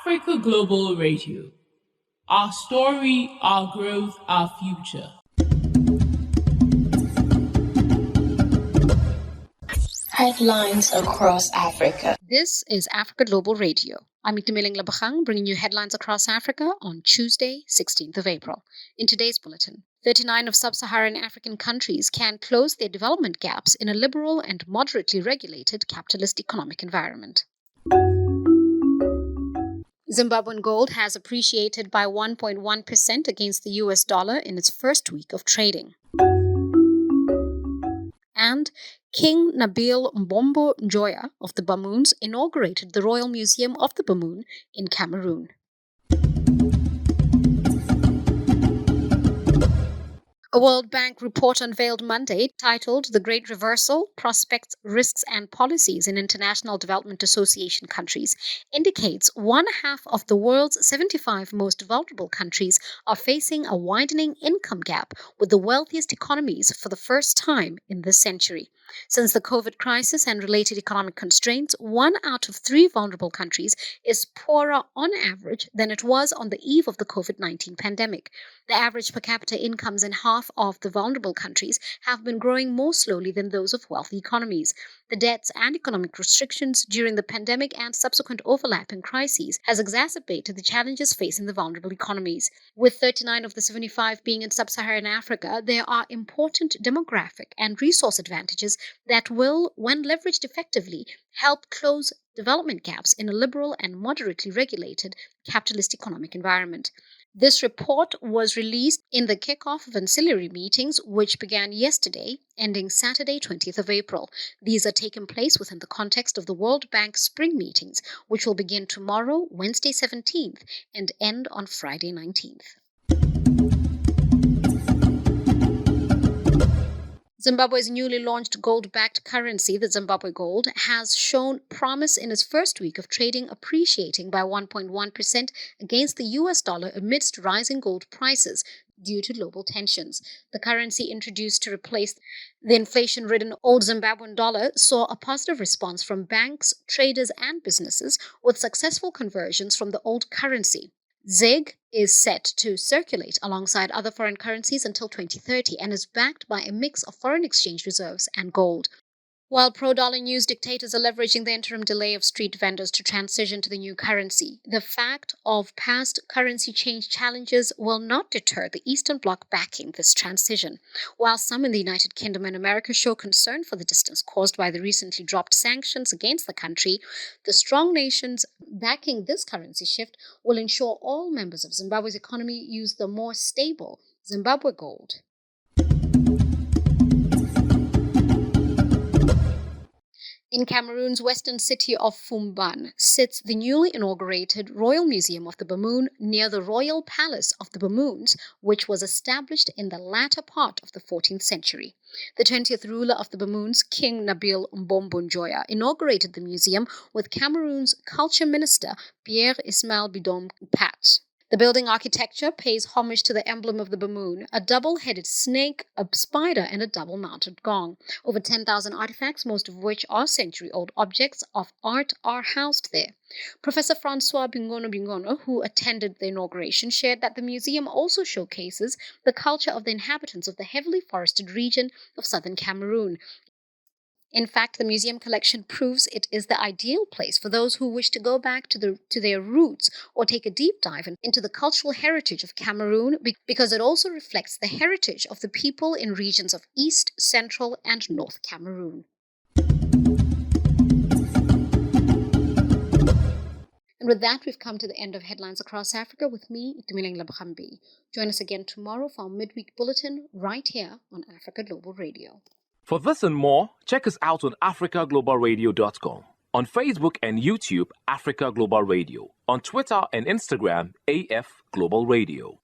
Africa Global Radio. Our story, our growth, our future. Headlines across Africa. This is Africa Global Radio. I'm Itumeleng Lebogang, bringing you headlines across Africa on Tuesday, 16th of April. In today's bulletin, 39 of Sub Saharan African countries can close their development gaps in a liberal and moderately regulated capitalist economic environment. Zimbabwe Gold has appreciated by 1.1% against the US dollar in its first week of trading. And King Nabil Mbombo Njoya of the Bamouns inaugurated the Royal Museum of the Bamoun in Cameroon. A World Bank report unveiled Monday titled The Great Reversal, Prospects, Risks and Policies in International Development Association Countries indicates one half of the world's 75 most vulnerable countries are facing a widening income gap with the wealthiest economies for the first time in this century. Since the COVID crisis and related economic constraints, 1 out of 3 vulnerable countries is poorer on average than it was on the eve of the COVID-19 pandemic. The average per capita incomes in half of the vulnerable countries have been growing more slowly than those of wealthy economies. The debts and economic restrictions during the pandemic and subsequent overlapping crises has exacerbated the challenges facing the vulnerable economies. With 39 of the 75 being in Sub-Saharan Africa, there are important demographic and resource advantages that will, when leveraged effectively, help close development gaps in a liberal and moderately regulated capitalist economic environment. This report was released in the kickoff of ancillary meetings, which began yesterday, ending Saturday, 20th of April. These are taking place within the context of the World Bank Spring Meetings, which will begin tomorrow, Wednesday 17th, and end on Friday 19th. Zimbabwe's newly launched gold-backed currency, the Zimbabwe Gold, has shown promise in its first week of trading, appreciating by 1.1% against the US dollar amidst rising gold prices due to global tensions. The currency introduced to replace the inflation-ridden old Zimbabwean dollar saw a positive response from banks, traders, and businesses, with successful conversions from the old currency. ZiG is set to circulate alongside other foreign currencies until 2030 and is backed by a mix of foreign exchange reserves and gold. While pro-dollar news dictators are leveraging the interim delay of street vendors to transition to the new currency, the fact of past currency change challenges will not deter the Eastern Bloc backing this transition. While some in the United Kingdom and America show concern for the distance caused by the recently dropped sanctions against the country, the strong nations backing this currency shift will ensure all members of Zimbabwe's economy use the more stable Zimbabwe Gold. In Cameroon's western city of Fumban sits the newly inaugurated Royal Museum of the Bamoun near the Royal Palace of the Bamouns, which was established in the latter part of the 14th century. The 20th ruler of the Bamouns, King Nabil Mbombo Njoya, inaugurated the museum with Cameroon's culture minister, Pierre Ismail Bidom Pat. The building architecture pays homage to the emblem of the Bamoun, a double-headed snake, a spider, and a double-mounted gong. Over 10,000 artifacts, most of which are century-old objects of art, are housed there. Professor Francois Bingono, who attended the inauguration, shared that the museum also showcases the culture of the inhabitants of the heavily forested region of southern Cameroon. In fact, the museum collection proves it is the ideal place for those who wish to go back to their roots or take a deep dive into the cultural heritage of Cameroon, because it also reflects the heritage of the people in regions of East, Central, and North Cameroon. And with that, we've come to the end of Headlines Across Africa with me, Itumeleng Lebogang. Join us again tomorrow for our midweek bulletin right here on Africa Global Radio. For this and more, check us out on afglobalradio.com. On Facebook and YouTube, Africa Global Radio. On Twitter and Instagram, AF Global Radio.